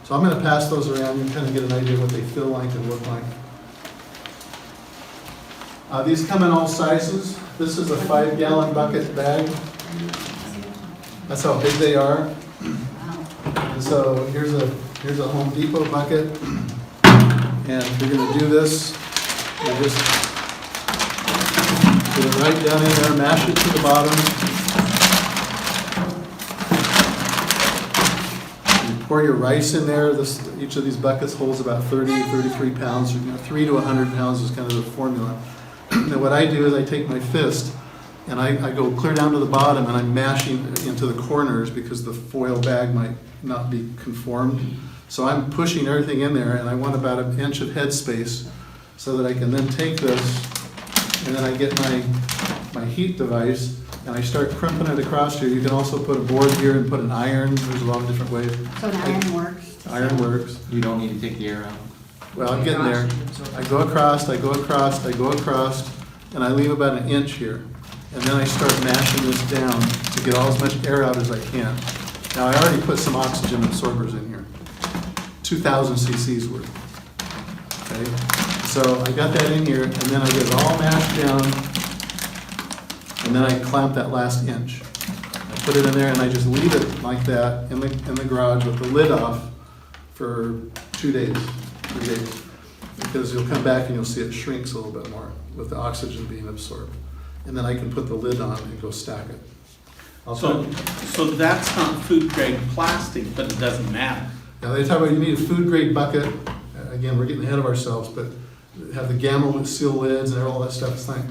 So I'm gonna pass those around, you can kind of get an idea of what they feel like and look like. These come in all sizes. This is a 5-gallon bucket bag. That's how big they are. And so here's a Home Depot bucket. And we're gonna do this. You just put it right down in there, mash it to the bottom. You pour your rice in there. Each of these buckets holds about 33 pounds. 3 to 100 pounds is kind of the formula. And what I do is I take my fist and I go clear down to the bottom and I'm mashing into the corners because the foil bag might not be conformed. So I'm pushing everything in there and I want about an inch of head space so that I can then take this and then I get my heat device and I start crimping it across here. You can also put a board here and put an iron. There's a lot of different ways. So an iron works? Iron works. You don't need to take the air out. Well, I'm getting there. I go across, I go across, I go across, and I leave about an inch here. And then I start mashing this down to get all as much air out as I can. Now, I already put some oxygen absorbers in here, 2,000 cc's worth. Okay, so I got that in here, and then I get it all mashed down, and then I clamp that last inch. I put it in there, and I just leave it like that in the garage with the lid off for 2 days. 3 days, because you'll come back and you'll see it shrinks a little bit more with the oxygen being absorbed. And then I can put the lid on and go stack it. So that's not food grade plastic, but it doesn't matter. Now they talk about you need a food grade bucket. Again, we're getting ahead of ourselves, but have the gamma seal lids and all that stuff. It's like,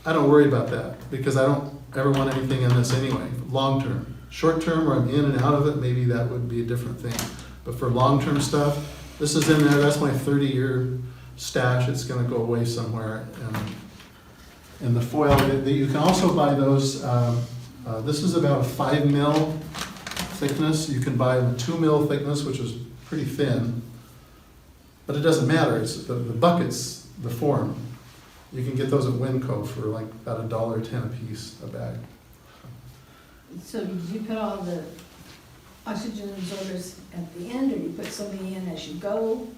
I don't worry about that because I don't ever want anything in this anyway, long term. Short term where I'm in and out of it, maybe that would be a different thing. But for long term stuff, this is in there, that's my 30-year stash, it's gonna go away somewhere. And the foil, you can also buy those, this is about a 5 mil thickness. You can buy the 2 mil thickness, which is pretty thin. But it doesn't matter, it's the buckets, the form. You can get those at Winco for like about $1.10 a piece, a bag. So did you put all the oxygen absorbers at the end, or you put so many in as you go?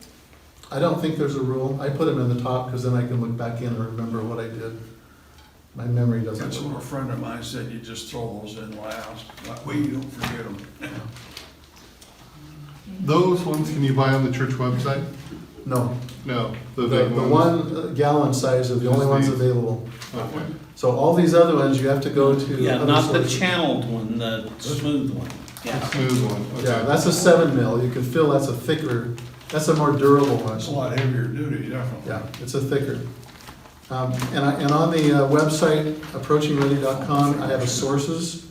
I don't think there's a rule. I put them in the top because then I can look back in and remember what I did. My memory doesn't. That's what a friend of mine said, you just throw those in last, that way you don't forget them. Those ones, can you buy on the church website? No. No, The big ones. 1 gallon size are the only ones Just these? available. Okay. So all these other ones, you have to go to. Yeah, other not the sources. channeled one, the smooth one. The Yeah. smooth one, okay. Yeah, that's a 7 mil. You can feel that's a thicker, that's a more durable one. It's a lot heavier duty, definitely. Yeah, it's a thicker. And on the website, approachingready.com, I have a sources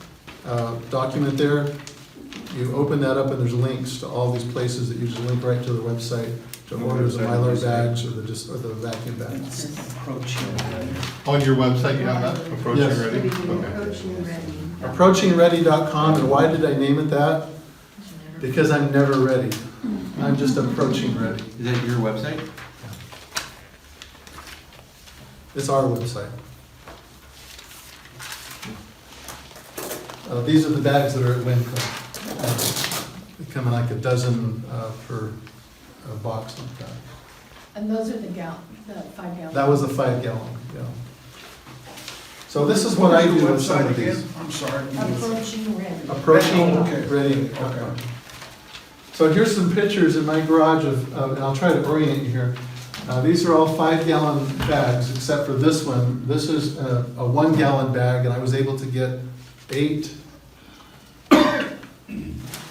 document there. You open that up and there's links to all these places that usually link right to the website to order the Mylar bags or the vacuum bags. Approaching. On your website, you have that, Approaching Yes. Ready? Okay. Approaching ready. Approachingready.com, and why did I name it that? Because I'm never ready. I'm just approaching ready. Is that your website? It's our website. These are the bags that are at Winco. They come in like a dozen per box like that. And those are the 5 gallon? That was a 5 gallon, yeah. So this is what I do with some of these. I'm sorry. Approaching ready. Approaching Okay. ready. Okay. So here's some pictures in my garage and I'll try to orient you here. These are all 5 gallon bags, except for this one. This is a 1 gallon bag, and I was able to get 8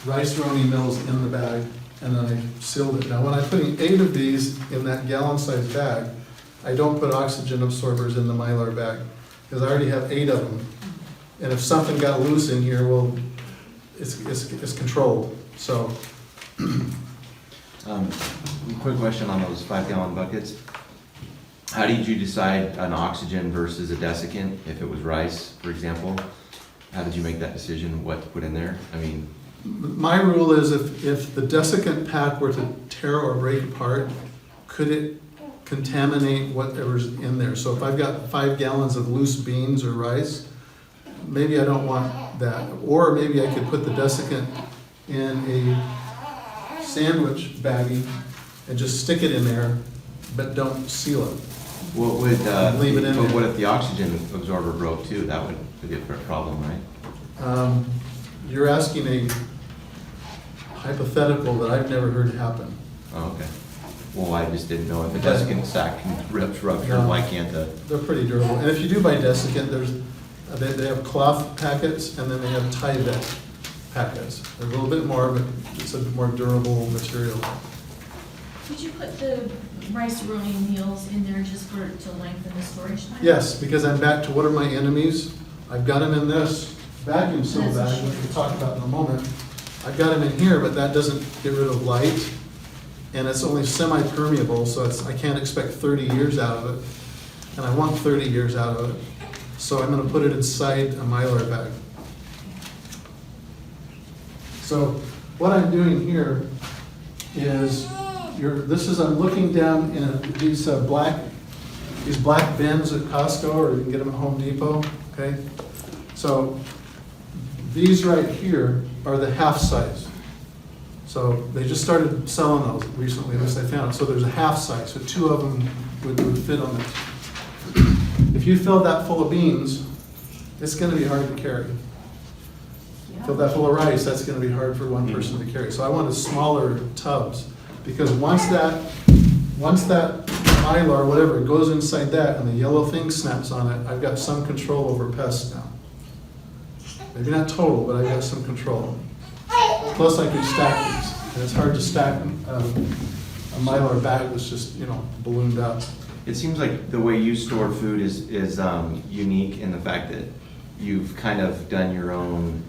rice roni mills in the bag, and then I sealed it. Now, when I'm putting 8 of these in that gallon-sized bag, I don't put oxygen absorbers in the Mylar bag, because I already have 8 of them. And if something got loose in here, well, it's controlled, so. Quick question on those 5-gallon buckets. How did you decide an oxygen versus a desiccant, if it was rice, for example? How did you make that decision, what to put in there? I mean, My rule is if the desiccant pack were to tear or break apart, could it contaminate whatever's in there? So if I've got 5 gallons of loose beans or rice, maybe I don't want that. Or maybe I could put the desiccant in a sandwich baggie and just stick it in there, but don't seal it. What would, Leave it in but there. what if the oxygen absorber broke too? That would be a problem, right? You're asking a hypothetical that I've never heard happen. Oh, okay. Well, I just didn't know if a desiccant sack can rupture, No. why can't the, They're pretty durable. And if you do buy desiccant, they have cloth packets and then they have Tyvek packets. They're a little bit more, but it's a more durable material. Did you put the rice-a-roni meals in there just for, to lengthen the storage time? Yes, because I'm back to what are my enemies? I've got them in this vacuum seal That's bag, a which we'll talk about in a moment. I've got them in here, but that doesn't get rid of light. And it's only semi-permeable, so I can't expect 30 years out of it. And I want 30 years out of it. So I'm gonna put it inside a Mylar bag. So what I'm doing here is, I'm looking down in these black bins at Costco, or you can get them at Home Depot, okay? So these right here are the half size. So they just started selling those recently, at least I found it. So there's a half size, so 2 of them would fit on it. If you fill that full of beans, it's gonna be hard to carry. Fill that full of rice, that's gonna be hard for one person to carry. So I wanted smaller tubs, because once that Mylar, whatever, goes inside that and the yellow thing snaps on it, I've got some control over pests now. Maybe not total, but I've got some control. Plus I can stack these, and it's hard to stack a Mylar bag that's just, ballooned up. it seems like the way you store food is unique in the fact that you've kind of done your own,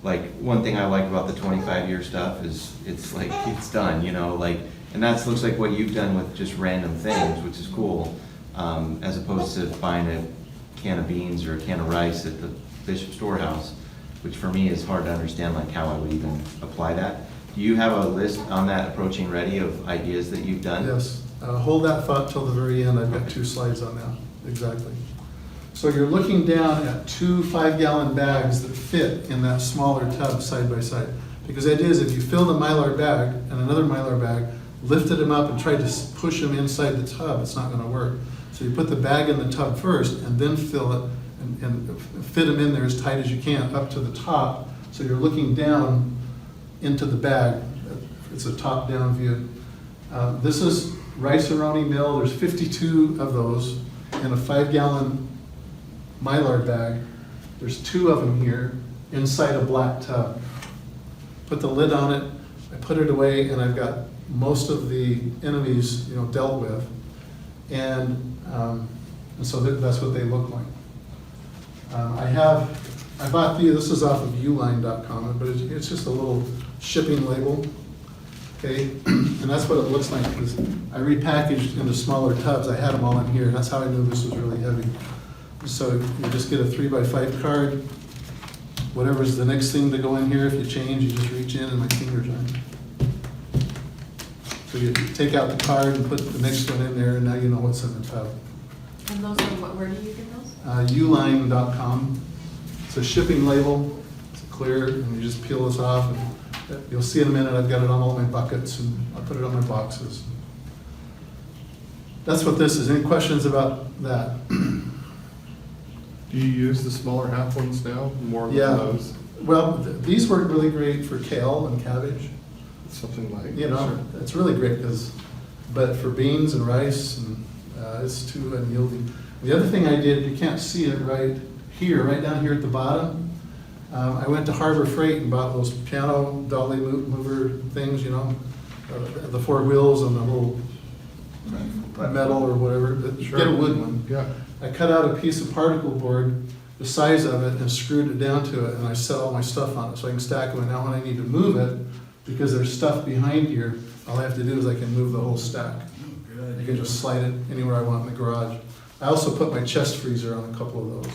like, one thing I like about the 25-year stuff is it's like, it's done, and that looks like what you've done with just random things, which is cool, as opposed to buying a can of beans or a can of rice at the Bishop Storehouse, which for me is hard to understand, like how I would even apply that. Do you have a list on that approaching ready of ideas that you've done? Yes, hold that thought till the very end, I've got 2 slides on that, exactly. So you're looking down at 2 5-gallon bags that fit in that smaller tub side by side. Because the idea is if you fill the Mylar bag and another Mylar bag, lifted them up and tried to push them inside the tub, it's not gonna work. So you put the bag in the tub first and then fill it and fit them in there as tight as you can up to the top. So you're looking down into the bag. It's a top-down view. This is rice-a-roni meal. There's 52 of those in a 5-gallon Mylar bag. There's 2 of them here inside a black tub. Put the lid on it, I put it away, and I've got most of the enemies, dealt with. And so that's what they look like. I bought this is off of uline.com, but it's just a little shipping label, okay? And that's what it looks like, because I repackaged into smaller tubs. I had them all in here, and that's how I knew this was really heavy. So you just get a 3x5 card, whatever's the next thing to go in here. If you change, you just reach in and my fingers are in. So you take out the card and put the next one in there, and now you know what's in the tub. And those are, where do you get those? Uline.com. It's a shipping label, it's clear, and you just peel this off, and you'll see in a minute, I've got it on all my buckets, and I put it on my boxes. That's what this is. Any questions about that? Do you use the smaller half ones now, more than Yeah. those? Well, these work really great for kale and cabbage. Something like. Sure. It's really great but for beans and rice, and it's too unyielding. The other thing I did, you can't see it right down here at the bottom. I went to Harbor Freight and bought those piano dolly mover things, the 4 wheels and the little metal or whatever, but Sure. get a wood one. Yeah. I cut out a piece of particle board, the size of it, and screwed it down to it, and I set all my stuff on it so I can stack them. And now when I need to move it, because there's stuff behind here, all I have to do is I can move the whole stack. I can just slide it anywhere I want in the garage. I also put my chest freezer on a couple of those.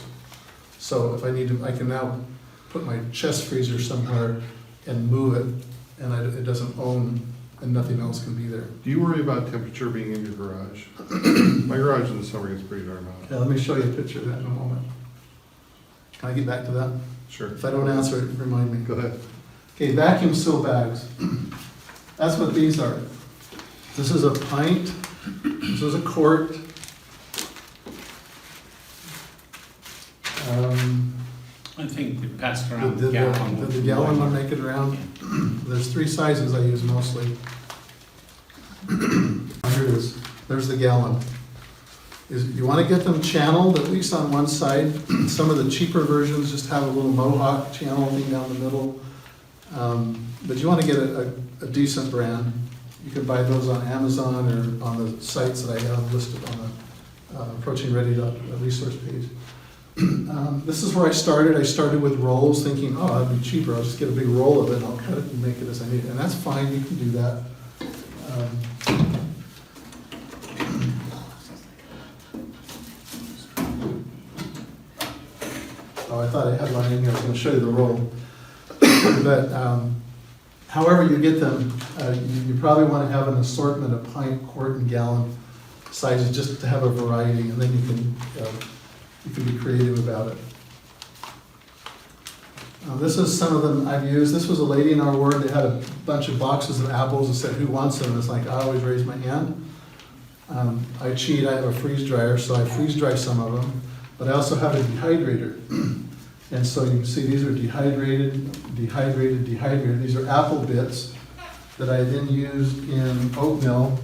So if I need to, I can now put my chest freezer somewhere and move it, and it doesn't own, and nothing else can be there. Do you worry about temperature being in your garage? My garage in the summer gets pretty darn hot. Yeah, let me show you a picture of that in a moment. Can I get back to that? Sure. If I don't answer it, remind me. Go ahead. Okay, vacuum seal bags. That's what these are. This is a pint, this is a quart. I think we passed Did around the the gallon. did the gallon one make it around? There's 3 sizes I use mostly. Here it is, there's the gallon. You want to get them channeled, at least on one side. Some of the cheaper versions just have a little mohawk channel thing down the middle. But you want to get a decent brand. You can buy those on Amazon or on the sites that I have listed on the approachingready.resource page. This is where I started. I started with rolls, thinking, oh, that'd be cheaper. I'll just get a big roll of it and I'll cut it and make it as I need it. And that's fine, you can do that. Oh, I thought I had one in here. I was going to show you the roll. But however you get them, you probably want to have an assortment of pint, quart, and gallon sizes just to have a variety, and then you can be creative about it. This is some of them I've used. This was a lady in our ward that had a bunch of boxes of apples and said, who wants them? It's like, I always raise my hand. I cheat, I have a freeze dryer, so I freeze dry some of them, but I also have a dehydrator. And so you can see these are dehydrated. These are apple bits that I then used in oatmeal.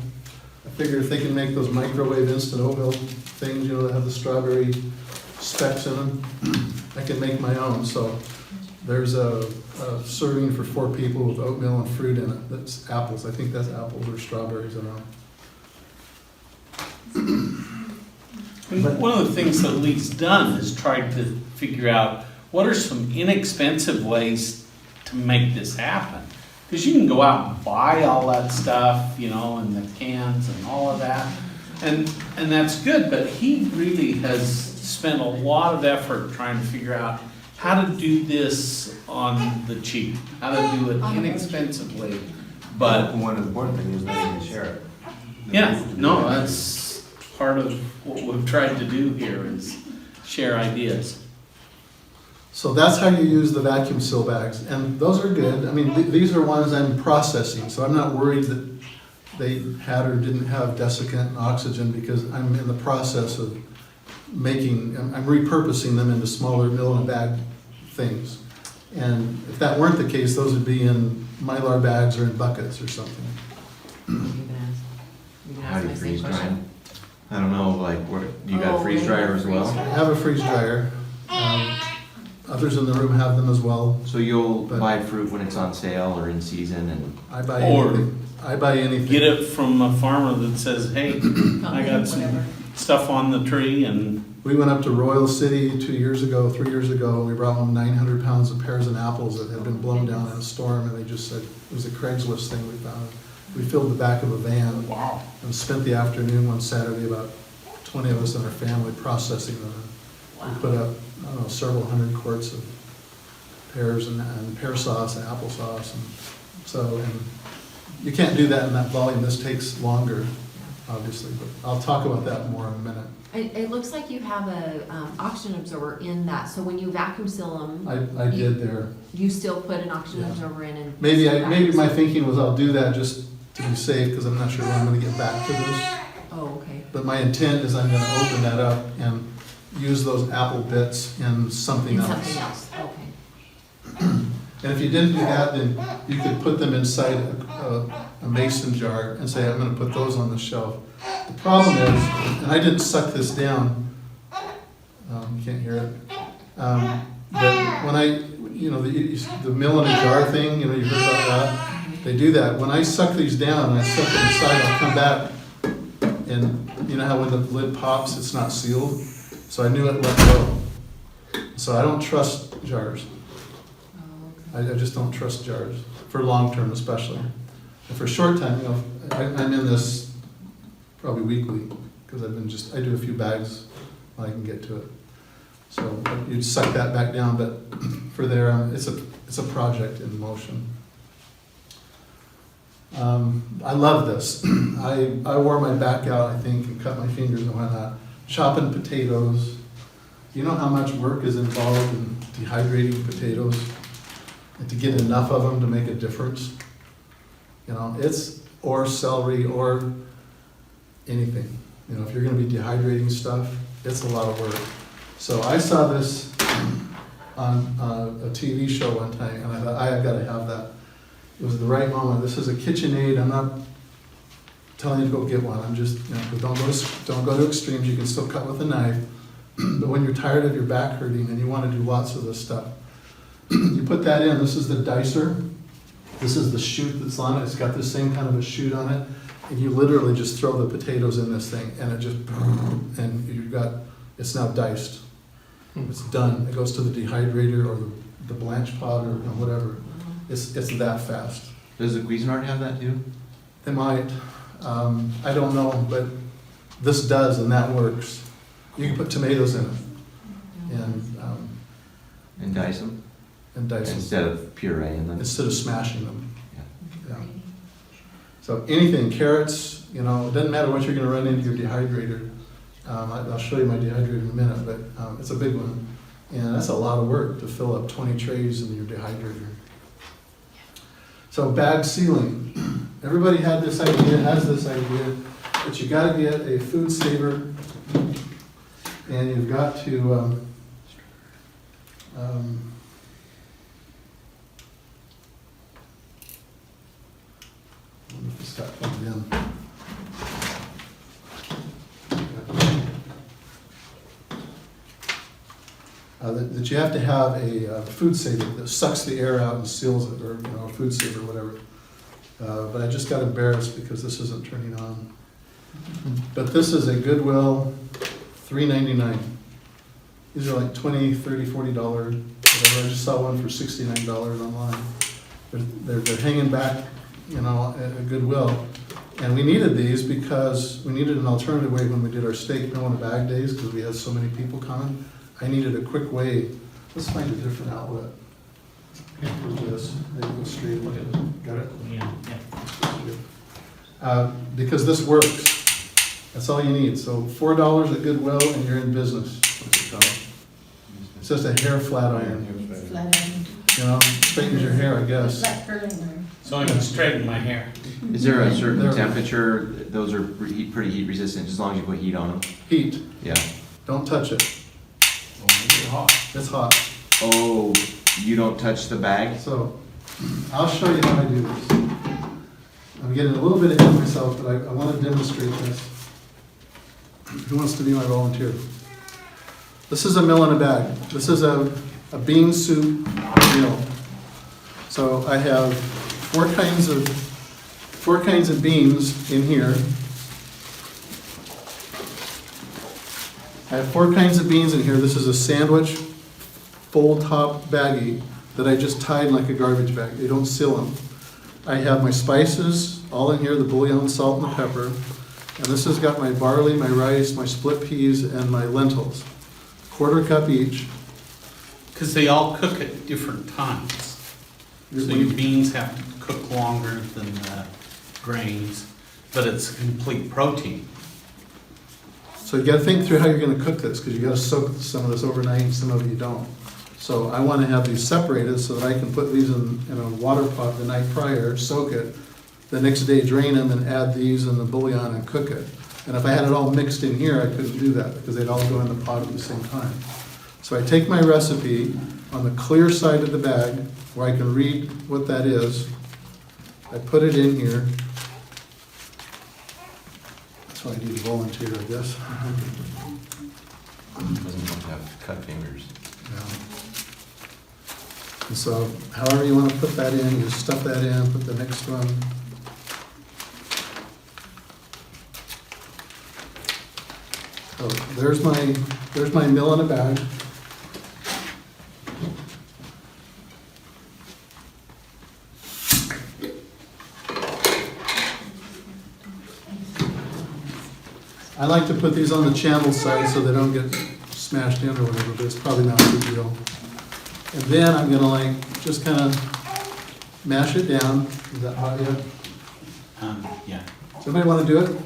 I figured if they can make those microwave instant oatmeal things, that have the strawberry specks in them, I can make my own. So there's a serving for 4 people with oatmeal and fruit in it. That's apples. I think that's apples or strawberries, I don't know. And one of the things that Lee's done is tried to figure out what are some inexpensive ways to make this happen. Because you can go out and buy all that stuff, and the cans and all of that, and that's good, but he really has spent a lot of effort trying to figure out how to do this on the cheap, how to do it inexpensively, but One important thing is that you can share it. yeah, no, that's part of what we've tried to do here is share ideas. So that's how you use the vacuum seal bags, and those are good. I mean, these are ones I'm processing, so I'm not worried that they had or didn't have desiccant and oxygen because I'm in the process of I'm repurposing them into smaller mill-in-a-bag things. And if that weren't the case, those would be in Mylar bags or in buckets or something. How do you freeze dry them? I don't know, you got a freeze dryer as well? I have a freeze dryer. Others in the room have them as well. So you'll But- buy fruit when it's on sale or in season and, I buy Or anything. I buy anything. Get it from a farmer that says, hey, I got some Whatever. stuff on the tree and We went up to Royal City 3 years ago, and we brought home 900 pounds of pears and apples that had been blown down in a storm, and they just said, it was a Craigslist thing we found. We filled the back of a van wow. and spent the afternoon one Saturday, about 20 of us in our family processing them. We put up, I don't know, several hundred quarts of pears and pear sauce and applesauce, and you can't do that in that volume. This takes longer, obviously, but I'll talk about that more in a minute. It looks like you have a oxygen absorber in that, so when you vacuum seal them, I did there. you still put an oxygen Yeah. absorber in and. Maybe my thinking was I'll do that just to be safe, because I'm not sure when I'm gonna get back to this. Oh, okay. But my intent is I'm gonna open that up and use those apple bits in something In else. something else, okay. And if you didn't do that, then you could put them inside a mason jar and say, I'm gonna put those on the shelf. The problem is, and I didn't suck this down, you can't hear it, but when the mill in a jar thing, you heard about that? They do that. When I suck these down and I suck them inside, I'll come back, and you know how when the lid pops, it's not sealed? So I knew it let go. So I don't trust jars. Oh, okay. I just don't trust jars, for long term especially. And for short time, I'm in this probably weekly, because I do a few bags when I can get to it. So you'd suck that back down, but for there, it's a project in motion. I love this. I wore my back out, I think, and cut my fingers and whatnot, chopping potatoes. You know how much work is involved in dehydrating potatoes? And to get enough of them to make a difference. You know, it's, or celery, or anything. You know, if you're gonna be dehydrating stuff, it's a lot of work. So I saw this on a TV show one time, and I thought, I've gotta have that. It was the right moment. This is a KitchenAid. I'm not telling you to go get one. I'm just, you know, but don't go to extremes. You can still cut with a knife. But when you're tired of your back hurting and you wanna do lots of this stuff, you put that in. This is the dicer. This is the chute that's on it. It's got the same kind of a chute on it. And you literally just throw the potatoes in this thing and it just, and you've got, it's now diced. It's done. It goes to the dehydrator or the blanch pot or, you know, whatever. It's that fast. Does the Cuisinart have that too? They might, I don't know, but this does and that works. You can put tomatoes in it And dice them? and dice them Instead of pureeing them? instead of smashing them. Yeah. Yeah. So anything, carrots, you know, it doesn't matter what you're gonna run into your dehydrator. I'll show you my dehydrator in a minute, but it's a big one. And that's a lot of work to fill up 20 trays in your dehydrator. So bag sealing. Everybody had this idea, has this idea, but you gotta get a food saver and you've got to, I wonder if it's got plugged in. That you have to have a food saver that sucks the air out and seals it, or, you know, a food saver, whatever. But I just got embarrassed because this isn't turning on. But this is a Goodwill, $3.99. These are like $20, $30, $40, whatever. I just saw one for $69 online. They're hanging back, you know, at Goodwill. And we needed these because we needed an alternative way when we did our steak mill and bag days, because we had so many people coming. I needed a quick way. Let's find a different outlet. Here's this. Maybe go straight. Look at it. Got it? Yeah. Because this works. That's all you need. So $4 at Goodwill and you're in business. It's just a hair flat iron. Flat iron. You know, straightens your hair, I guess. Flat curling iron. So I can straighten my hair. Is there a certain There- temperature, those are pretty heat resistant, as long as you put heat on them? Heat. Yeah. Don't touch it. Oh, it's hot. It's hot. Oh, you don't touch the bag? So I'll show you how I do this. I'm getting a little bit ahead of myself, but I want to demonstrate this. Who wants to be my volunteer? This is a mill in a bag. This is a bean soup meal. So I have four kinds of beans in here. I have 4 kinds of beans in here. This is a sandwich full top baggie that I just tied like a garbage bag. They don't seal them. I have my spices all in here, the bouillon, salt, and the pepper. And this has got my barley, my rice, my split peas, and my lentils. 1/4 cup each. Because they all cook at different times. So your beans have to cook longer than the grains, but it's a complete protein. So you gotta think through how you're gonna cook this, because you gotta soak some of this overnight and some of it you don't. So I wanna have these separated so that I can put these in a water pot the night prior, soak it, the next day drain them and add these in the bouillon and cook it. And if I had it all mixed in here, I couldn't do that because they'd all go in the pot at the same time. So I take my recipe on the clear side of the bag where I can read what that is. I put it in here. That's why I need a volunteer, I guess. Doesn't have cut fingers. Yeah. And so however you want to put that in, you stuff that in, put the next one. So there's my mill in a bag. I like to put these on the channel side so they don't get smashed in or whatever, but it's probably not a big deal. And then I'm gonna like, just kind of mash it down. Is that hot yet? Yeah. Does anybody want to do it?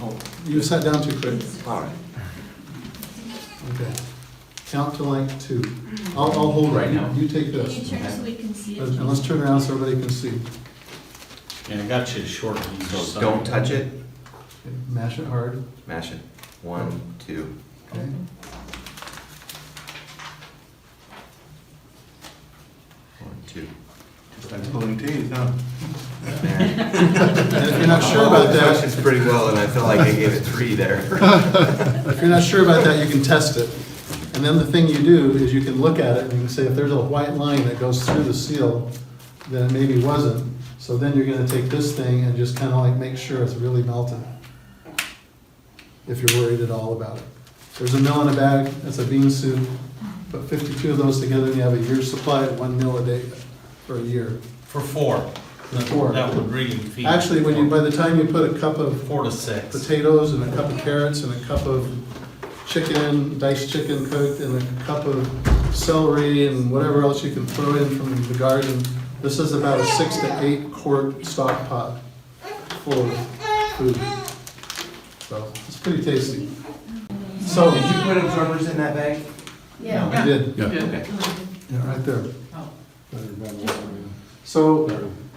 Oh, You sat down too quick. all right. Okay. Count to like 2. I'll hold Right right now. now. You take Can this. you turn so we can see it? And let's turn around so everybody can see. Yeah, I got you a short one. So don't touch it, Okay, mash it hard, mash it. 1, 2. okay? One, two. Like pulling teeth, huh? And if you're not sure about that, Questions pretty well, and I feel like I gave it 3 there. if you're not sure about that, you can test it. And then the thing you do is you can look at it and you can say, if there's a white line that goes through the seal, then it maybe wasn't. So then you're gonna take this thing and just kinda like make sure it's really melted. If you're worried at all about it. There's a mil in a bag, that's a bean soup. Put 52 of those together and you have a year's supply of 1 meal a day for a year. For 4. For 4. That would really feed. Actually, when you, by the time you put a cup of 4 to 6. potatoes and a cup of carrots and a cup of chicken, diced chicken cooked, and a cup of celery and whatever else you can throw in from the garden, this is about a 6 to 8 quart stock pot full of food. So it's pretty tasty. So, Did you put absorbers in that bag? Yeah. I did, Okay. yeah, right there. So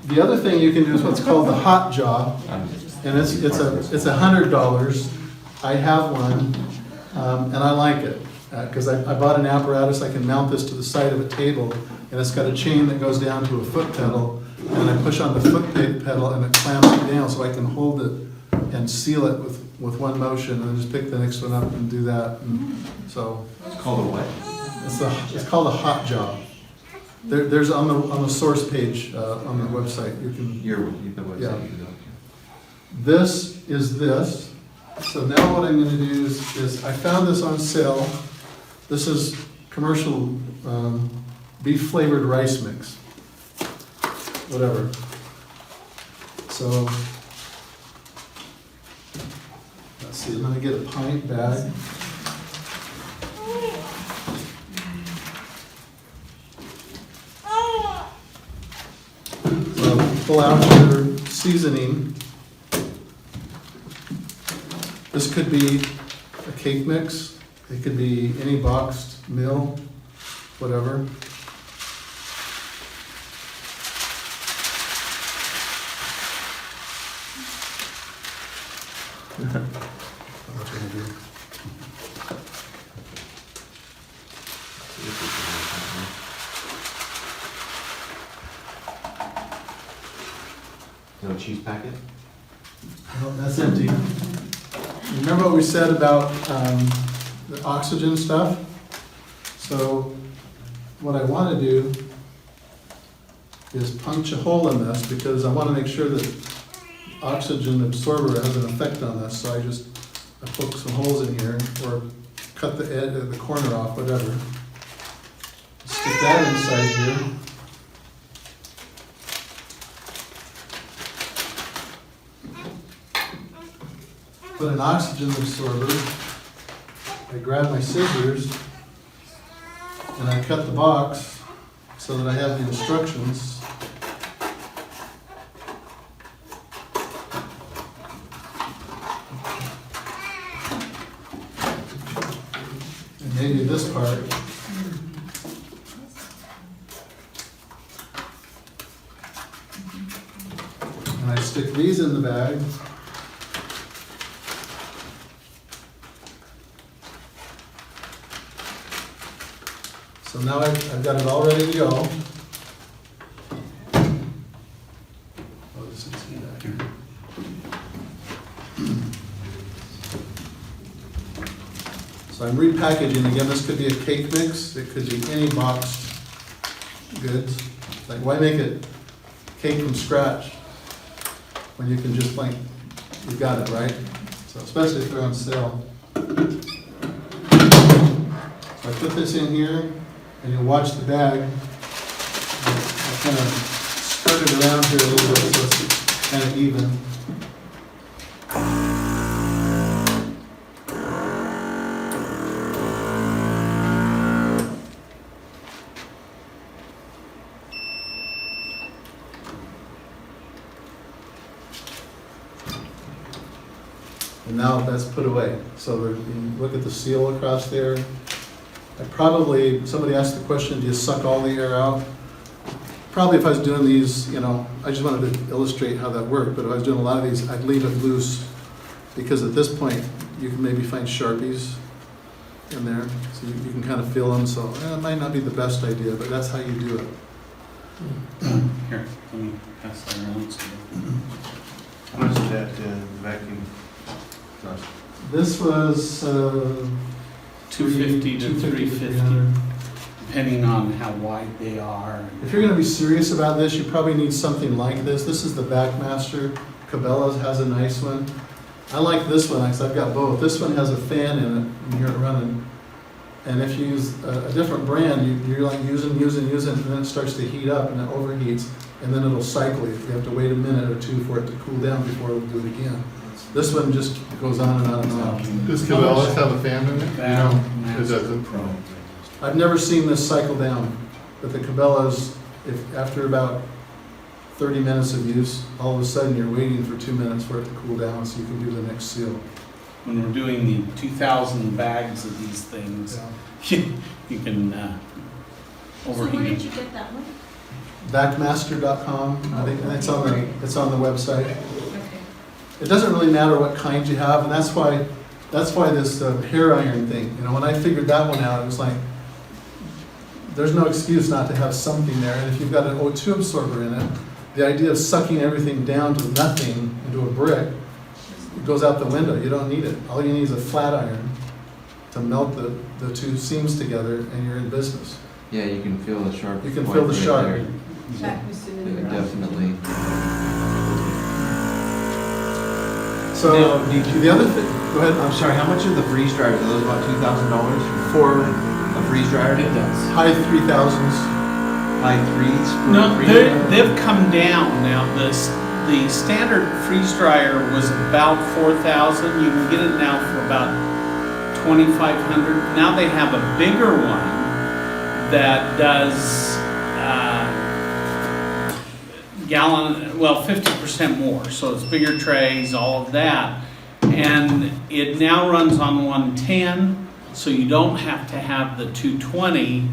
the other thing you can do is what's called the hot jaw. And it's $100. I have one, and I like it, because I bought an apparatus, I can mount this to the side of a table, and it's got a chain that goes down to a foot pedal, and I push on the foot pedal and it clamps it down, so I can hold it and seal it with one motion, and then just pick the next one up and do that, and so. It's called a what? It's called a hot jaw. There's on the source page, on the website, you can. The website. Yeah. you can go. This is this. So now what I'm gonna do is I found this on sale. This is commercial, beef flavored rice mix. Whatever. So, let's see, I'm gonna get a pint bag. So pull out your seasoning. This could be a cake mix, it could be any boxed meal, whatever. What you gonna do? No cheese packet? No, that's empty. Remember what we said about the oxygen stuff? So what I want to do is punch a hole in this because I want to make sure that oxygen absorber has an effect on this. So I poke some holes in here or cut the corner off, whatever. Stick that inside here. Put an oxygen absorber. I grab my scissors and I cut the box so that I have the instructions. And maybe this part. And I stick these in the bag. So now I've got it all ready to go. Oh, this is back here. So I'm repackaging, again, this could be a cake mix, it could be any boxed goods. Like, why make it cake from scratch when you can just like, you've got it, right? So especially if they're on sale. So I put this in here, and you'll watch the bag. I kind of spread it around here a little bit so it's kind of even. And now that's put away. So you look at the seal across there. Somebody asked the question, do you suck all the air out? probably if I was doing these, I just wanted to illustrate how that worked, but if I was doing a lot of these, I'd leave it loose, because at this point, you can maybe find Sharpies in there, so you can kind of feel them, so it might not be the best idea, but that's how you do it. Here, let me pass that around. How much is that vacuum cost? This was, 250 to 350, 300. depending on how wide they are. If you're gonna be serious about this, you probably need something like this. This is the Backmaster. Cabela's has a nice one. I like this one, because I've got both. This one has a fan in it, and you hear it running. And if you use a different brand, you're like using, and then it starts to heat up, and it overheats, and then it'll cycle you. You have to wait a minute or two for it to cool down before it'll do it again. This one just goes on and on and on. Does Cabela's have a fan in it? That It doesn't. Pro. I've never seen this cycle down, but the Cabela's, if after about 30 minutes of use, all of a sudden you're waiting for 2 minutes for it to cool down so you can do the next seal. When we're doing the 2,000 bags of these things, you can So where overheat did them. you get that one? Backmaster.com, I think it's on the website. Okay. It doesn't really matter what kind you have, and that's why this hair iron thing, when I figured that one out, it was like, there's no excuse not to have something there, and if you've got an O2 absorber in it, the idea of sucking everything down to nothing, into a brick, it goes out the window. You don't need it. All you need is a flat iron to melt the two seams together, and you're in business. Yeah, you can feel the sharp. You can point feel the right sharp. there. Back was in the Yeah, garage. definitely. So, Now, did you- the other thing, go ahead, I'm sorry, how much are the freeze dryers? Are those about $2,000 for a freeze dryer? It does. high 3,000s, High threes for No, a freeze they're- dryer? they've come down now. The standard freeze dryer was about 4,000. You can get it now for about 2,500. Now they have a bigger one that does gallon, well, 50% more. So it's bigger trays, all of that. And it now runs on 110, so you don't have to have the 220.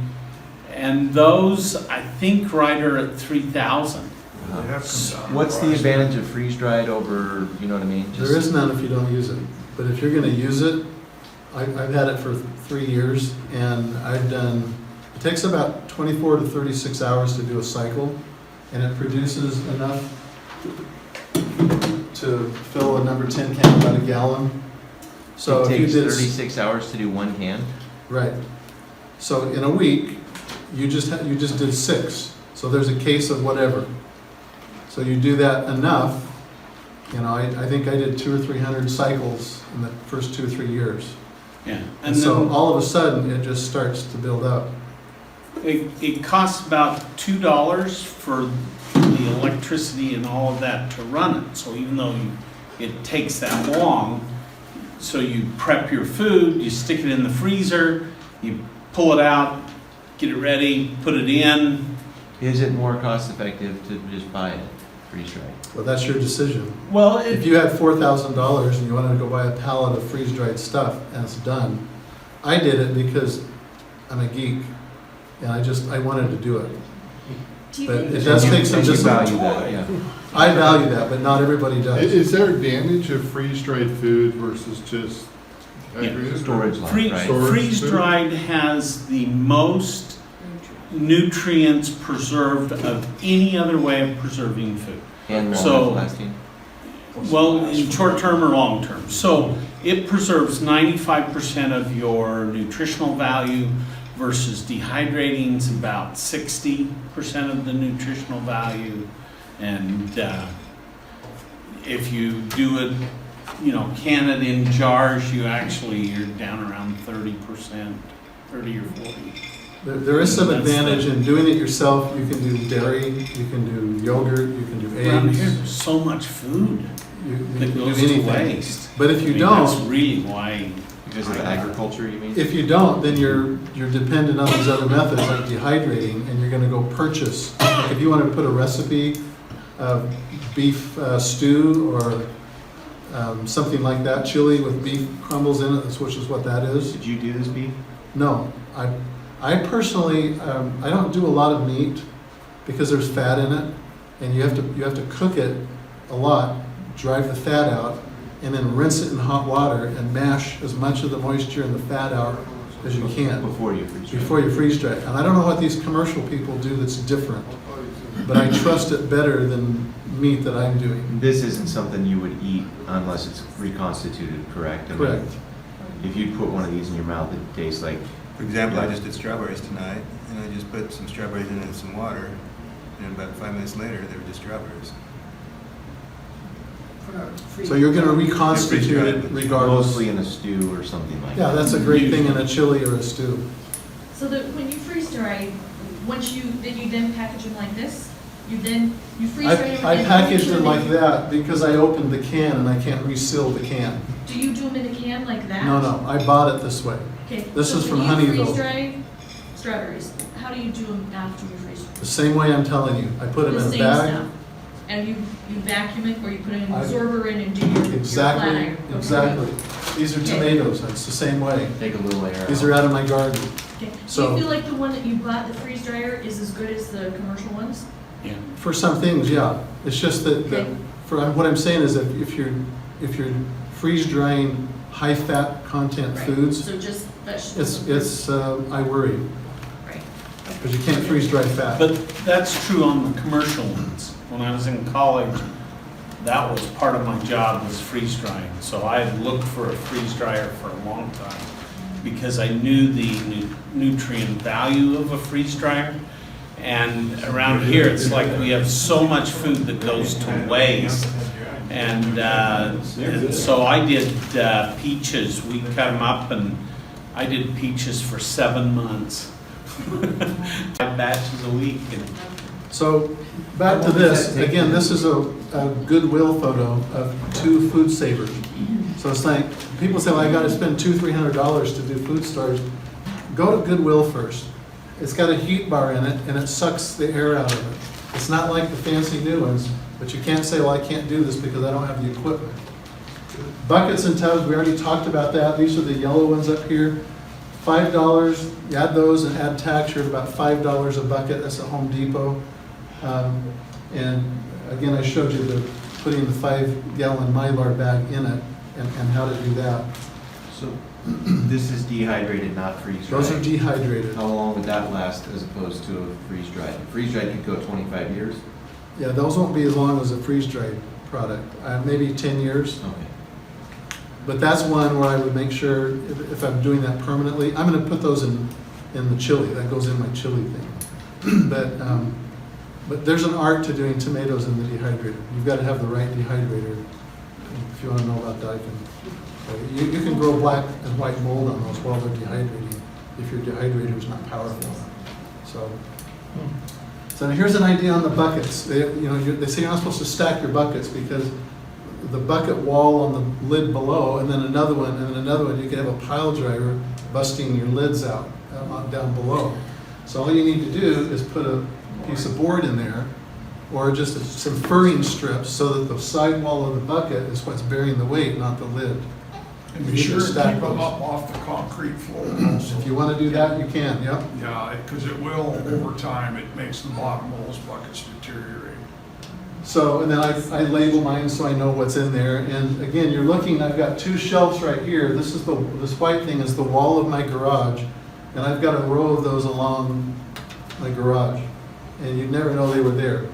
And those, I think, right are at 3,000. They have come down. What's the advantage of freeze dried over, you know what I mean? Just- there is none if you don't use it. But if you're gonna use it, I've had it for 3 years, and it takes about 24 to 36 hours to do a cycle, and it produces enough to fill a number 10 can, about a gallon. So It if you takes did, 36 hours to do one can? right. So in a week, you just did 6. So there's a case of whatever. So you do that enough, I think I did 200 or 300 cycles in the first 2 or 3 years. Yeah. And so all of a sudden, it just starts to build up. It costs about $2 for the electricity and all of that to run it. So even though it takes that long, so you prep your food, you stick it in the freezer, you pull it out, get it ready, put it in. Is it more cost effective to just buy it freeze dried? Well, that's your decision. Well, If you had $4,000 and you wanted to go buy a pallet of freeze-dried stuff and it's done, I did it because I'm a geek, and I wanted to do it. Do you But think it does take some And you discipline. value that, yeah. I value that, but not everybody does. Is there advantage of freeze-dried food versus just aggregated? Storage life, right? Storage freeze-dried has the most nutrients preserved of any other way of preserving food. And more So- lasting? Well, in short term or long term. So it preserves 95% of your nutritional value versus dehydrating is about 60% of the nutritional value. And if you do it, can it in jars, you're down around 30%, 30 or 40. There is some That's the- advantage in doing it yourself. You can do dairy, you can do yogurt, you can do Around eggs. here, there's so much food You that can do goes to anything. waste. But if I you mean, That's don't, really why. Because of the agriculture, you mean? if you don't, then you're dependent on these other methods like dehydrating, and you're gonna go purchase. Like if you wanted to put a recipe of beef stew or something like that, chili with beef crumbles in it, which is what that is. Did you do this beef? No, I personally, I don't do a lot of meat. because there's fat in it, and you have to cook it a lot, drive the fat out, and then rinse it in hot water and mash as much of the moisture and the fat out as you can Before you freeze dry. before you freeze dry it. And I don't know what these commercial people do that's different, but I trust it better than meat that I'm doing. This isn't something you would eat unless it's reconstituted, correct? I mean, Correct. If you put one of these in your mouth, it tastes like, For example, I just did strawberries tonight, and I just put some strawberries in it and some water, and about 5 minutes later, they were just strawberries. So you're gonna reconstitute it regardless. mostly in a stew or something like Yeah, that. that's a great thing in a chili or a stew. So that when you freeze dry, once you then package them like this? You freeze dry them? I and packaged then it like that because I opened the can and I can't reseal the can. Do you do them in a can like that? No, I bought it this way. Okay. This so is from when you Honeyville. freeze dry strawberries, how do you do them after you freeze them? The same way I'm telling you. I put them The in a same bag. stuff. And you vacuum it, or you put an I- absorber in and do your flat Exactly, iron? Okay. exactly. These are Okay. tomatoes, it's the same way. Take a little layer out. These are out of my garden. Okay. Do So- you feel like the one that you bought, the freeze dryer, is as good as the commercial ones? Yeah. For some things, yeah. It's just that, Okay. what I'm saying is that if you're freeze drying high fat content Right. foods, So just vegetables? I worry, Right. because you can't freeze dry fat. But that's true on the commercial ones. When I was in college, that was part of my job, was freeze drying. So I had looked for a freeze dryer for a long time because I knew the nutrient value of a freeze dryer. And around here, it's like we have so much food that goes to waste. And so I did peaches. We cut them up, and I did peaches for 7 months. 5 batches a week. And So, back to this, again, this is a Goodwill photo of 2 food savers. So it's like, people say, well, I gotta spend $200-300 to do food stores. Go to Goodwill first. It's got a heat bar in it, and it sucks the air out of it. It's not like the fancy new ones, but you can't say, well, I can't do this because I don't have the equipment. Buckets and tubs, we already talked about that. These are the yellow ones up here. $5, you add those and add tax, you're at about $5 a bucket. That's at Home Depot. And again, I showed you putting the 5-gallon Mylar bag in it and how to do that. So this is dehydrated, not freeze dried. Those are dehydrated. How long would that last as opposed to a freeze dried? Freeze dried could go 25 years? Yeah, those won't be as long as a freeze-dried product, maybe 10 years. Okay. But that's one where I would make sure, if I'm doing that permanently, I'm gonna put those in the chili, that goes in my chili thing. But there's an art to doing tomatoes in the dehydrator. You've gotta have the right dehydrator. If you wanna know about that, you can grow black and white mold on those while they're dehydrating, if your dehydrator is not powerful. So here's an idea on the buckets. They say you're not supposed to stack your buckets because the bucket wall on the lid below, and then another one, and then another one, you could have a pile driver busting your lids out down below. So all you need to do is put a piece of board in there, or just some furring strips, so that the side wall of the bucket is what's bearing the weight, not the lid. And You be can sure to stack keep them those. up off the concrete floor also. If you want to do that, you can, yep. Yeah, because it will, over time, it makes the bottom of those buckets deteriorate. So, and then I label mine so I know what's in there. And again, you're looking, I've got 2 shelves right here. This white thing is the wall of my garage. And I've got a row of those along my garage. And you'd never know they were there.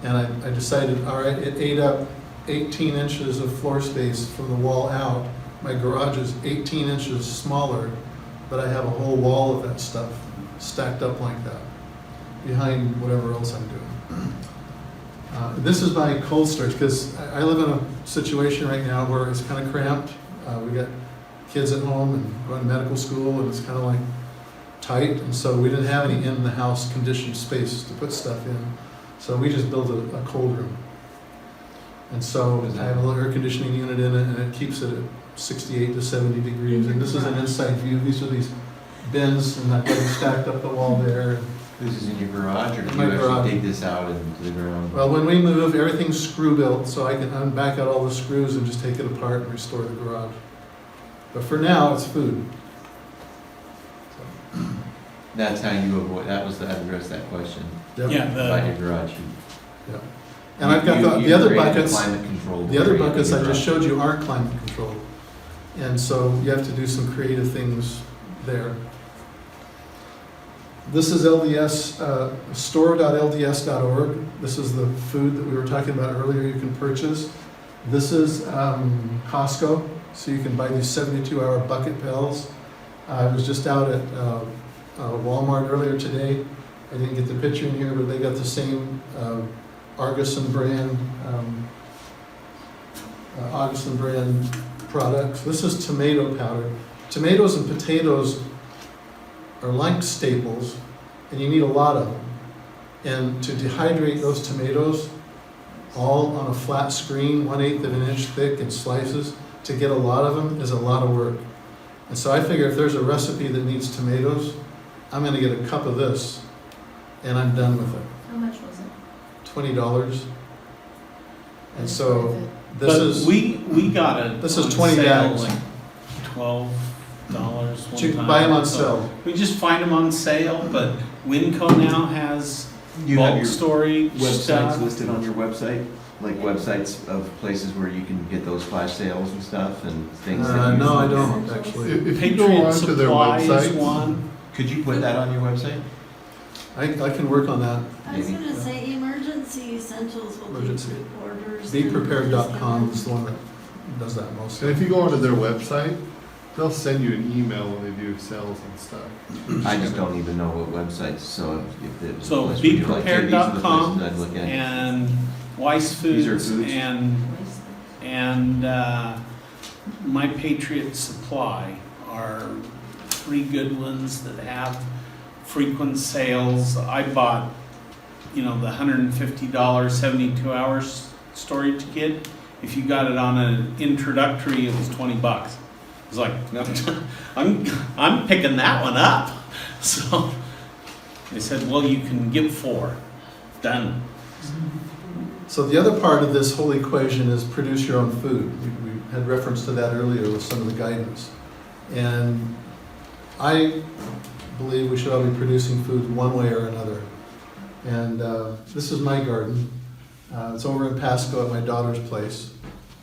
And I decided, all right, it ate up 18 inches of floor space from the wall out. My garage is 18 inches smaller, but I have a whole wall of that stuff stacked up like that, behind whatever else I'm doing. This is my cold storage, because I live in a situation right now where it's kind of cramped. We got kids at home and going to medical school, and it's kind of like tight, and so we didn't have any in-the-house conditioned space to put stuff in. So we just built a cold room. And so I have a little air conditioning unit in it, and it keeps it at 68 to 70 degrees. And this is an inside view. These are these bins, and I've got them stacked up the wall there. This is in your garage, or do My you garage. actually dig this out into the ground? Well, when we move, everything's screw built, so I can unback out all the screws and just take it apart and restore the garage. But for now, it's food. That's how you avoid, that was the address that question, Yep. Yeah, about your the, garage. Yep. And I've got You the other create a buckets, climate controlled the other area in buckets your I just garage. showed you aren't climate controlled. And so you have to do some creative things there. This is LDS, store.lds.org. This is the food that we were talking about earlier you can purchase. This is Costco, so you can buy these 72-hour bucket pails. I was just out at Walmart earlier today. I didn't get the picture in here, but they got the same Argosy brand products. This is tomato powder. Tomatoes and potatoes are like staples, and you need a lot of them. And to dehydrate those tomatoes, all on a flat screen, 1/8 of an inch thick in slices, to get a lot of them is a lot of work. And so I figure if there's a recipe that needs tomatoes, I'm gonna get a cup of this, and I'm done with it. How much was it? $20. And It's so worth it. this but is, we got it. This is on 20 sale, bags. like $12 one you time. can buy them on So sale. We just find them on sale, but Winco now has You have bulk your storage websites stuff. listed on your website, like websites of places where you can get those flash sales and stuff and things that you. No, I don't, actually. If you go Patriot onto their Supply is website, one. Could you put that on your website? I can work on that. I was Maybe. gonna say emergency essentials will do Emergency. orders. BePrepared.com is the one that does that and mostly. if you go onto their website, they'll send you an email when they do sales and stuff. I just don't even know what websites, so if it. So unless we do like, hey, these are the BePrepared.com places I'd look at. and Weiss These are Foods foods? and My Patriot Supply are three good ones that have frequent sales. I bought, the $150 72 hours storage kit. If you got it on an introductory, it was $20. I was like, I'm picking that one up. So they said, well, you can get 4. Done. So the other part of this whole equation is produce your own food. We had reference to that earlier with some of the guidance. And I believe we should all be producing food one way or another. And this is my garden. It's over in Pasco at my daughter's place.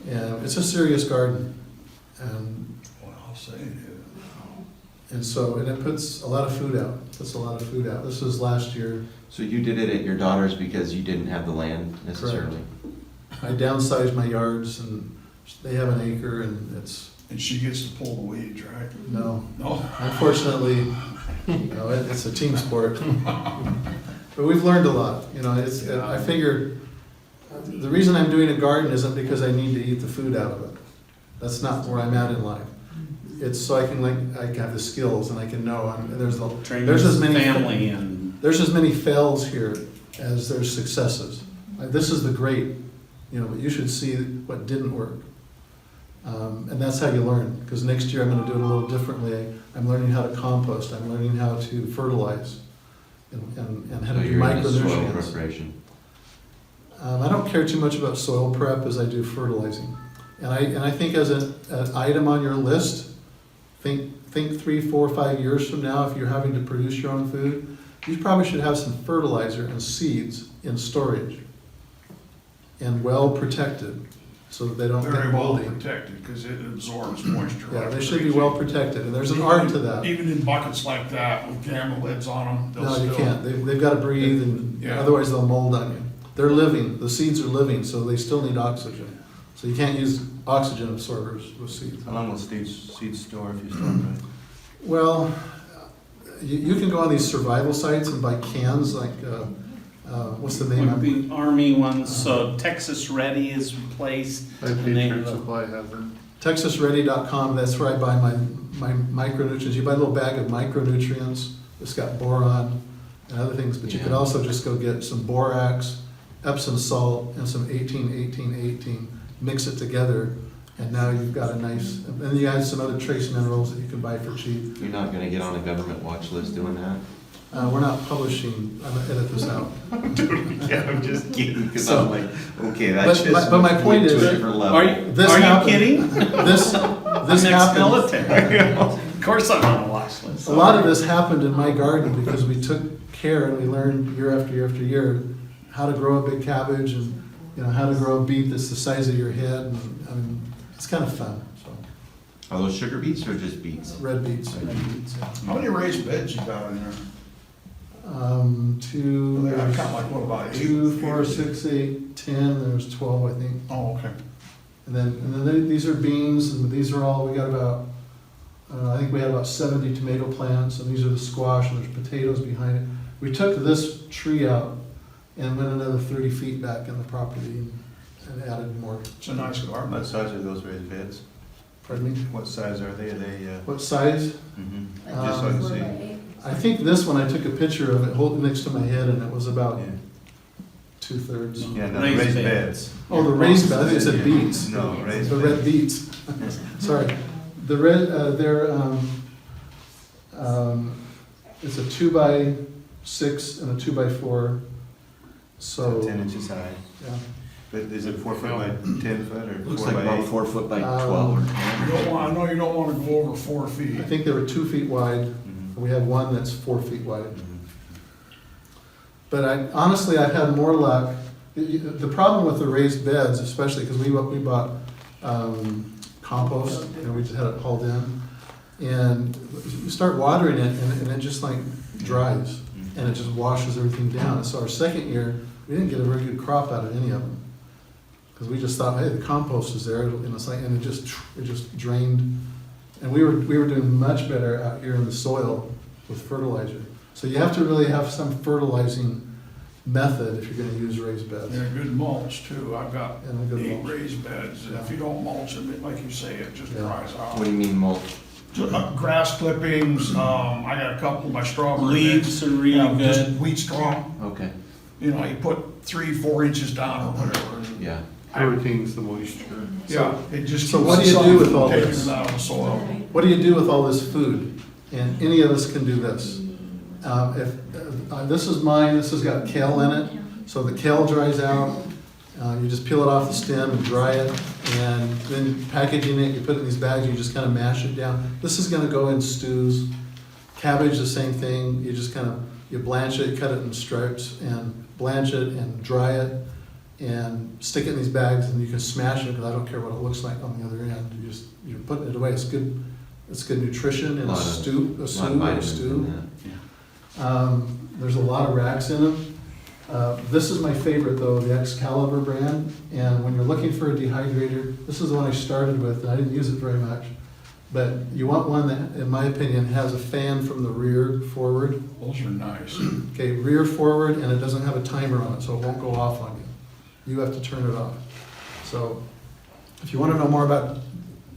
And it's a serious garden. And Well, I'll say it is. and it puts a lot of food out. This was last year. So you did it at your daughter's because you didn't have the land necessarily? I downsized my yards, and they have an acre, and it's, And she gets to pull the weeds, right? no. No? Unfortunately, it's a team sport. But we've learned a lot, I figure, the reason I'm doing a garden isn't because I need to eat the food out of it. That's not where I'm at in life. It's so I can have the skills and I can know, and Train there's as many. family and There's as many fails here as there's successes. This is the great, but you should see what didn't work. And that's how you learn, because next year I'm gonna do it a little differently. I'm learning how to compost, I'm learning how to fertilize, and how So to do you're into soil micronutrients. preparation. I don't care too much about soil prep as I do fertilizing. And I think as an item on your list, think 3, 4, 5 years from now, if you're having to produce your own food, you probably should have some fertilizer and seeds in storage and well protected so that they don't Very get well moldy. protected, because it absorbs moisture. Yeah, like they should be crazy. well protected, and there's an art to that. Even in buckets like that with camera lids on them, they'll No, still. you can't. They've got to breathe, and Yeah. otherwise they'll mold on you. They're living. The seeds are living, so they still need oxygen. So you can't use oxygen absorbers with seeds. How long will seeds store if you store them right? Well, you can go on these survival sites and buy cans like, what's the name? like the Army ones. So Texas Ready is replaced. My and they Patriot have a- Supply has them. TexasReady.com, that's where I buy my micronutrients. You buy a little bag of micronutrients. It's got boron and other things, but you could Yeah. also just go get some borax, Epsom salt, and some 18-18-18, mix it together, and now you've got a nice, and then you add some other trace minerals that you can buy for cheap. You're not gonna get on a government watch list doing that? We're not publishing, I'm gonna edit this out. Yeah, I'm just kidding, because So- I'm like, okay, But- that's just. but my point went to is- a different level. Are you This are you happened. kidding? This I'm happened. ex-military. course I'm on a watch list. A lot of this happened in my garden because we took care and we learned year after year after year how to grow a big cabbage and, you know, how to grow a beet that's the size of your head. And, I mean, it's kind of fun, so. Are those sugar beets or just beets? Red beets. How many raised beds you got in there? Two, I count like, what about 8? 2, 4, 6, 8, 10, there's 12, I think. Oh, okay. And then these are beans, and these are all, we got about, I think we had about 70 tomato plants, and these are the squash, and there's potatoes behind it. We took this tree out and went another 30 feet back in the property and added more. It's a nice garden. What size are those raised beds? Pardon me? What size are they? Are they, What size? mhm. Just so I can Four see. by eight. I think this one, I took a picture of it holding next to my head, and it was about Yeah. 2/3. Yeah, no, Raised raised bed. beds. Oh, the raised bed, I think it said beets. No, raised The beds. red beets. Sorry. The red, it's a 2x6 and a 2x4, so. 10 inches high. Yeah. But is it 4 foot by 10 foot or Looks 4 like by about 8? 4 foot by Um, 12 or You 10. don't want, I know you don't want to go over 4 feet. I think they were 2 feet wide, Mhm. and we have one that's 4 feet wide. Mhm. But honestly, I've had more luck. The problem with the raised beds, especially because we bought compost, and we just had it hauled in. And you start watering it, and it just like dries, and it just washes everything down. So our second year, we didn't get a very good crop out of any of them. Because we just thought, hey, the compost is there, and it's like, and it just drained. And we were doing much better out here in the soil with fertilizer. So you have to really have some fertilizing method if you're gonna use raised beds. And a good mulch too. I've got And a good 8 mulch. raised beds, and if you don't mulch them, like you say, it just Yeah. dries out. What do you mean mulch? Grass clippings, I got a couple of my strawberry Leaves beds. are really Yeah, just good. wheat straw, Okay, you know, you put 3-4 inches down or whatever. and- yeah. Hurricanes the moisture. Yeah, it just. So keeps what do you the do sun with from all taking this? it out of the soil. What do you do with all this food? And any of us can do this. This is mine, this has got kale in it, so the kale dries out. You just peel it off the stem and dry it, and then packaging it, you put it in these bags, you just kind of mash it down. This is gonna go in stews. Cabbage, the same thing, you just kind of, you blanch it, cut it in stripes, and blanch it and dry it, and stick it in these bags, and you can smash it, because I don't care what it looks like on the other end. You're putting it away, it's good nutrition in a Lot of- stew, a A soup lot of or a vitamins stew. in There's a lot of racks in them. This is my favorite though, the Excalibur brand, and when you're looking for a dehydrator, this is the one I started with, and I didn't use it very much. But you want one that, in my opinion, has a fan from the rear forward. Those are nice. Okay, rear forward, and it doesn't have a timer on it, so it won't go off on you. You have to turn it off. So, if you want to know more about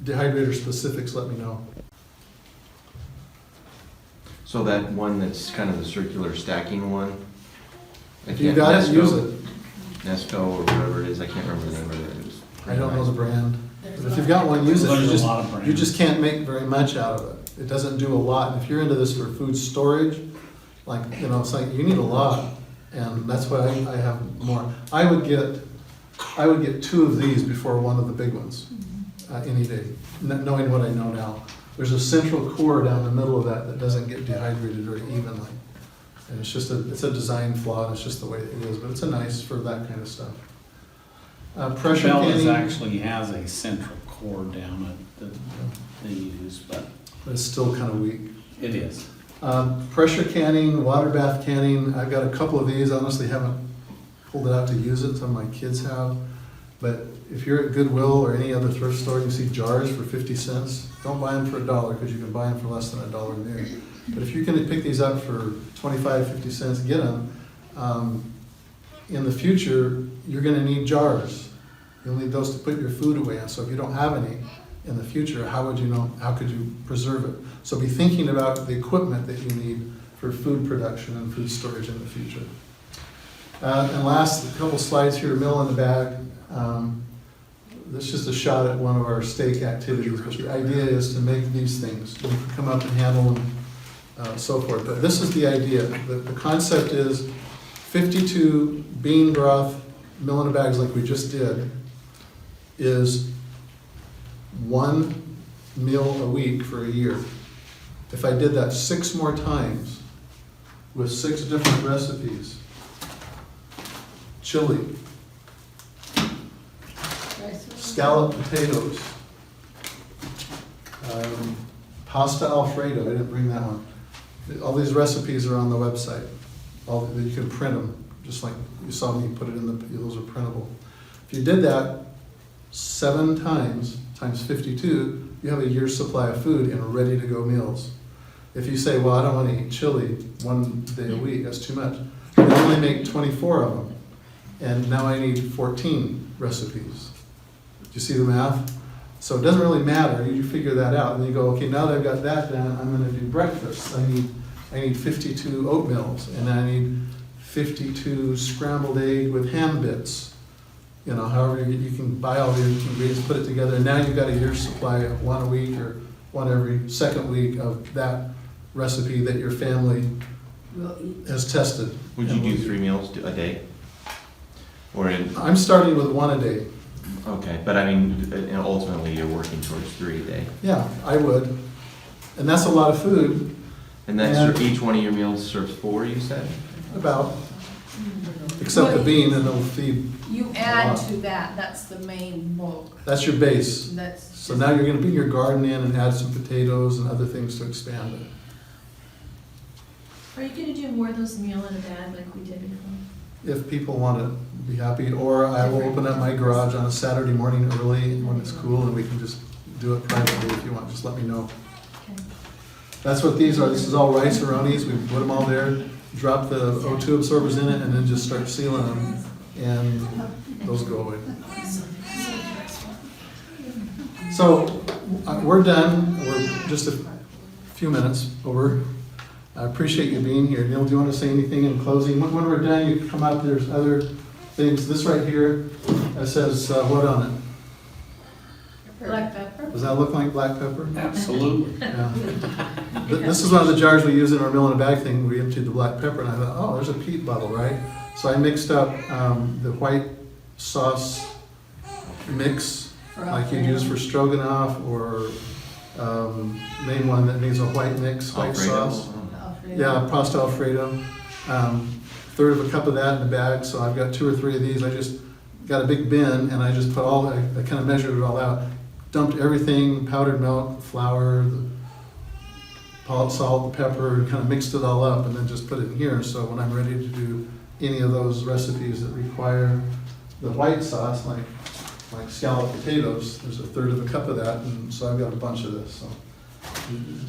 dehydrator specifics, let me know. So that one that's kind of the circular stacking one? I If you can't- got it, use Nesco- it. Nesco or whatever it is, I can't remember the name of it. It was I pretty don't know nice. the brand, but if you've got one, use it. There's You a just- lot of brands. You just can't make very much out of it. It doesn't do a lot. And if you're into this for food storage, like, you know, it's like, you need a lot. And that's why I have more. I would get 2 of these before one of the big ones, any day, knowing what I know now. There's a central core down the middle of that doesn't get dehydrated very evenly. And it's just it's a design flaw, and it's just the way it is, but it's a nice for that kind of stuff. Pressure Cabela's canning, actually has a central core down it that they use, but but it's still kind of weak. it is. Pressure canning, water bath canning, I've got a couple of these, I honestly haven't pulled it out to use it, some of my kids have. But if you're at Goodwill or any other thrift store, you see jars for 50 cents, don't buy them for $1, because you can buy them for less than $1 new. But if you can pick these up for 25, 50 cents, get them. In the future, you're gonna need jars. You'll need those to put your food away in, so if you don't have any in the future, how could you preserve it? So be thinking about the equipment that you need for food production and food storage in the future. And last, a couple slides here, mill in the bag. This is just a shot at one of our steak activities, but the idea is to make these things. You can come up and handle them, so forth. But this is the idea. The concept is 52 bean broth mill in bags like we just did is 1 meal a week for a year. If I did that 6 more times with 6 different recipes, chili, scalloped potatoes, pasta Alfredo, I didn't bring that one. All these recipes are on the website. You can print them, just like you saw me put it in those are printable. If you did that 7 times, times 52, you have a year's supply of food in ready-to-go meals. If you say, well, I don't want to eat chili 1 day a week, that's too much. I only make 24 of them, and now I need 14 recipes. Do you see the math? So it doesn't really matter, you figure that out, and you go, okay, now that I've got that done, I'm gonna do breakfast. I need 52 oatmeals, and I need 52 scrambled egg with ham bits. You know, however you can buy all the ingredients, put it together, and now you've got a year's supply of 1 a week or 1 every second week of that recipe that your family We'll eat. has tested. Would you do 3 meals a day? Or in, I'm starting with 1 a day. okay, but I mean, ultimately, you're working towards 3 a day. Yeah, I would. And that's a lot of food, And that's, And- each one of your meals serves 4, you said? about, except the bean, and it'll feed, You add to that, that's the main bulk, that's your base. that's. So now you're gonna bring your garden in and add some potatoes and other things to expand it. Are you gonna do more of those meal in a bag like we did before? If people want to be happy, or I will open up my garage on a Saturday morning early when it's cool, and we can just do it privately if you want, just let me know. Okay. That's what these are, this is all rice-a-ronis, we put them all there, drop the O2 absorbers in it, and then just start sealing them, and those go away. So, we're done, we're just a few minutes over. I appreciate you being here. Neil, do you want to say anything in closing? When we're done, you come up, there's other things, this right here, that says, what on it? Black pepper? Does that look like black pepper? Absolutely. Yeah. This is one of the jars we use in our mill in a bag thing. We emptied the black pepper, and I thought, oh, there's a peat bottle, right? So I mixed up the white sauce mix, like you'd use for stroganoff, or name one that needs a white mix, white Alfredo? sauce. Yeah, pasta Alfredo. Third of a cup of that in the bag, so I've got 2 or 3 of these. I just got a big bin, and I just put I kind of measured it all out. Dumped everything, powdered milk, flour, the salt, the pepper, and kind of mixed it all up, and then just put it in here. So when I'm ready to do any of those recipes that require the white sauce, like scalloped potatoes, there's a third of a cup of that, and so I've got a bunch of this. So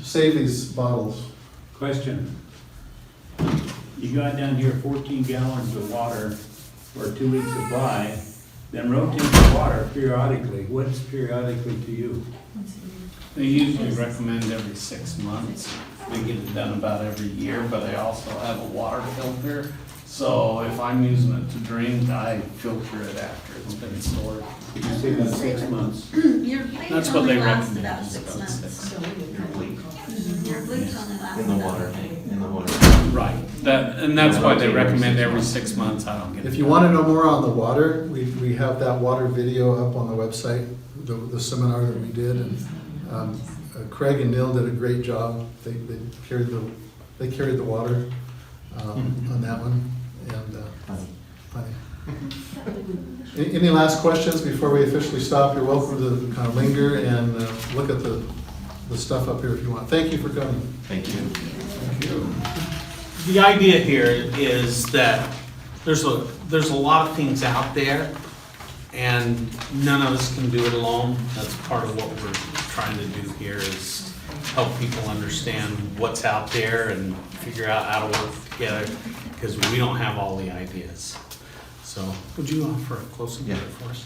save these bottles. Question. You got down here 14 gallons of water for a 2-week supply, then rotate the water periodically. What's periodically to you? They usually recommend every 6 months. We get it done about every year, but I also have a water filter. So if I'm using it to drink, I filter it after it's been stored. Did you say about 6 months? Your bleach That's what only they lasts recommend. about is 6 about months. 6. Your bleach only lasts In the about water, 6 months. in the water. Right, and that's why they recommend every 6 months. I don't get it. If you want to know more on the water, we have that water video up on the website, the seminar that we did, and Craig and Neil did a great job. They carried the water on that one, and honey. Any last questions before we officially stop? You're welcome to kind of linger and look at the stuff up here if you want. Thank you for coming. Thank you. Thank you. The idea here is that there's a lot of things out there, and none of us can do it alone. That's part of what we're trying to do here, is help people understand what's out there and figure out how to work together, because we don't have all the ideas. So, would you offer a closing Yeah. prayer for us?